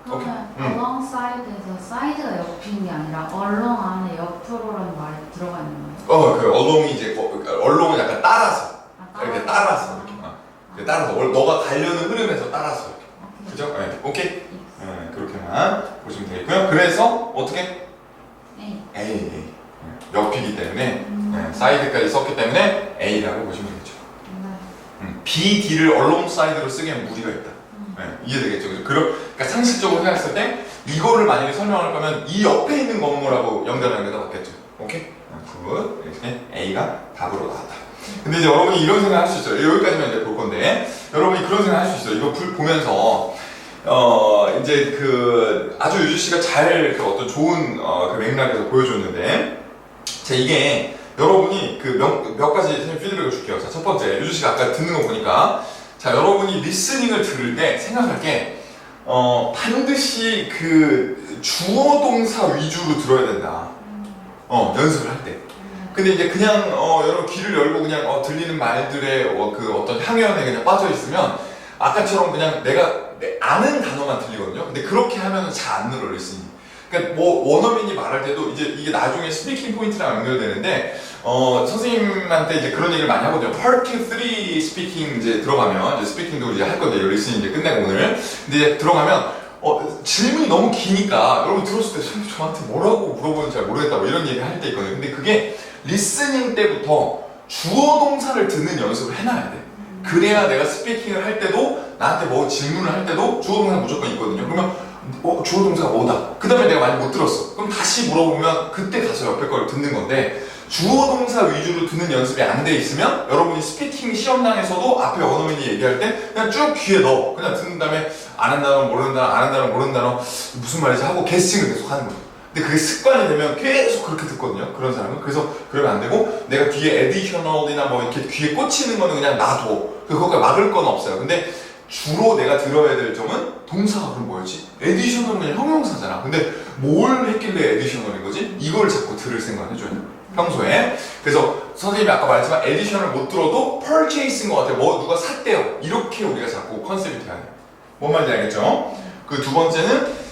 그러면 alongside,에서 side가 옆인 게 아니라 along 안에 옆으로라는 말이 들어가 있는 거예요? along이 이제 along은 약간 따라서 이렇게 따라서 이렇게 따라서 너가 가려는 흐름에서 따라서 이렇게. 그죠? 네, 오케이? 네, 그렇게만 보시면 되겠고요. 그래서 어떻게? A. 옆이기 때문에 사이드까지 썼기 때문에 A라고 보시면 되겠죠. B, D를 alongside로 쓰기엔 무리가 있다. 이해되겠죠? 그러니까 상식적으로 생각했을 때 이거를 만약에 설명할 거면 이 옆에 있는 건물하고 연결하는 게 더 맞겠죠. 오케이? 굿. 이렇게 A가 답으로 나왔다. 근데 이제 여러분이 이런 생각 할 수 있어요. 여기까지만 이제 볼 건데, 여러분이 그런 생각 할 수 있어요. 이거 보면서, 이제 아주 유주 씨가 잘 어떤 좋은 그 맥락에서 보여줬는데, 자, 이게 여러분이 몇 가지 선생님 피드백을 줄게요. 자, 첫 번째, 유주 씨가 아까 듣는 거 보니까, 자, 여러분이 리스닝을 들을 때 생각할 게, 반드시 주어 동사 위주로 들어야 된다. 연습을 할 때. 근데 이제 그냥 여러분 귀를 열고 그냥 들리는 말들의 어떤 향연에 그냥 빠져 있으면 아까처럼 그냥 내가 아는 단어만 들리거든요. 근데 그렇게 하면 잘 안 늘어 리스닝. 그러니까 원어민이 말할 때도 이게 나중에 스피킹 포인트랑 연결되는데 선생님한테 이제 그런 얘기를 많이 하거든요. Part 3 스피킹 이제 들어가면 이제 스피킹도 이제 할 건데 리스닝 이제 끝내고 오늘. 근데 이제 들어가면 질문이 너무 기니까 여러분 들었을 때 선생님 저한테 뭐라고 물어보는지 잘 모르겠다 뭐 이런 얘기 할 때 있거든요. 근데 그게 리스닝 때부터 주어 동사를 듣는 연습을 해놔야 돼. 그래야 내가 스피킹을 할 때도 나한테 뭐 질문을 할 때도 주어 동사 무조건 있거든요. 그러면 주어 동사가 뭐다. 그 다음에 내가 많이 못 들었어. 그럼 다시 물어보면 그때 가서 옆에 걸 듣는 건데 주어 동사 위주로 듣는 연습이 안 돼 있으면 여러분이 스피킹 시험장에서도 앞에 원어민이 얘기할 때 그냥 쭉 귀에 넣어. 그냥 듣는 다음에 아는 단어 모르는 단어 아는 단어 모르는 단어 무슨 말인지 하고 게스팅을 계속 하는 거예요. 근데 그게 습관이 되면 계속 그렇게 듣거든요. 그런 사람은. 그래서 그러면 안 되고 내가 뒤에 additional이나 뭐 이렇게 귀에 꽂히는 거는 그냥 놔둬. 그거가 막을 건 없어요. 근데 주로 내가 들어야 될 점은 동사가 그럼 뭐였지? additional은 그냥 형용사잖아. 근데 뭘 했길래 additional인 거지? 이걸 자꾸 들을 생각을 해줘야 돼요. 평소에. 그래서 선생님이 아까 말했지만 addition을 못 들어도 purchase인 것 같아요. 뭐 누가 샀대요. 이렇게 우리가 자꾸 컨셉이 돼야 돼요. 뭔 말인지 알겠죠? 그 두 번째는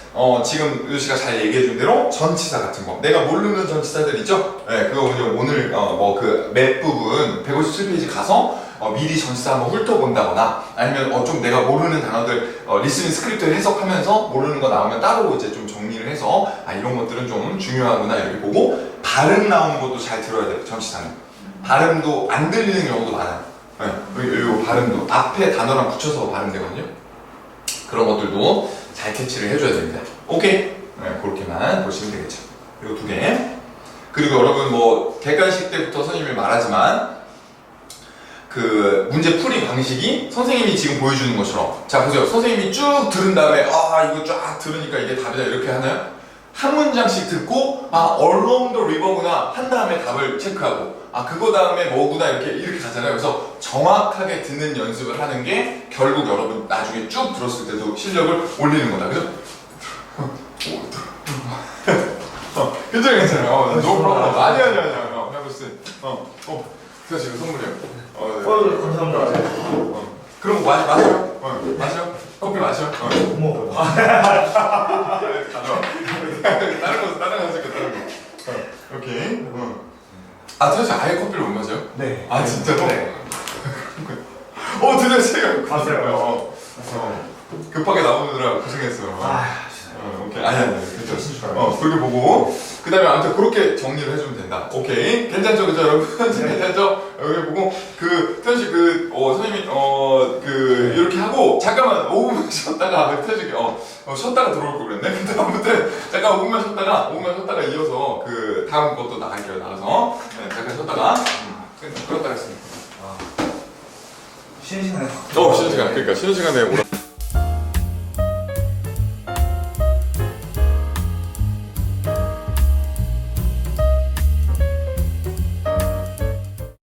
지금 유씨가 잘 얘기해준 대로 전치사 같은 거. 내가 모르는 전치사들 있죠? 네, 그거 오늘 맵 부분 157페이지 가서 미리 전치사 한번 훑어본다거나 아니면 좀 내가 모르는 단어들 리스닝 스크립트 해석하면서 모르는 거 나오면 따로 이제 좀 정리를 해서 이런 것들은 좀 중요하구나 이렇게 보고 발음 나오는 것도 잘 들어야 돼요. 전치사는 발음도 안 들리는 경우도 많아요. 네, 이 발음도 앞에 단어랑 붙여서 발음되거든요. 그런 것들도 잘 캐치를 해줘야 됩니다. 오케이? 네, 그렇게만 보시면 되겠죠. 그리고 두 개. 그리고 여러분 객관식 때부터 선생님이 말하지만 문제 풀이 방식이 선생님이 지금 보여주는 것처럼 자 보세요. 선생님이 쭉 들은 다음에 이거 쫙 들으니까 이게 답이다 이렇게 하나요? 한 문장씩 듣고 along the river구나 한 다음에 답을 체크하고 그거 다음에 뭐구나 이렇게 가잖아요. 그래서 정확하게 듣는 연습을 하는 게 결국 여러분 나중에 쭉 들었을 때도 실력을 올리는 거다. 그죠? 괜찮아요. 너무 부러워. 아니야. 해보스. 그래서 지금 선물이에요. 감사합니다. 그럼 많이 마셔요. 마셔. 커피 마셔. 뭐? 가져와. 다른 거 하실게 다른 거. 오케이. 사실 아예 커피를 못 마셔요? 네. 진짜로? 네. 드디어 제가 봤어요. 급하게 나오느라 고생했어요. 오케이. 아니, 괜찮아. 그렇게 보고, 그 다음에 아무튼 그렇게 정리를 해주면 된다. 오케이. 괜찮죠, 그죠, 여러분? 괜찮죠? 여기 보고, 태연씨, 선생님이, 이렇게 하고, 잠깐만, 5분만 쉬었다가, 태연씨, 쉬었다가 들어올 걸 그랬네? 근데 아무튼, 잠깐 5분만 쉬었다가 이어서, 다음 것도 나갈게요, 나가서. 네, 잠깐 쉬었다가. 그렇다 했습니다. 쉬는 시간에. 쉬는 시간. 그러니까, 쉬는 시간에 오라.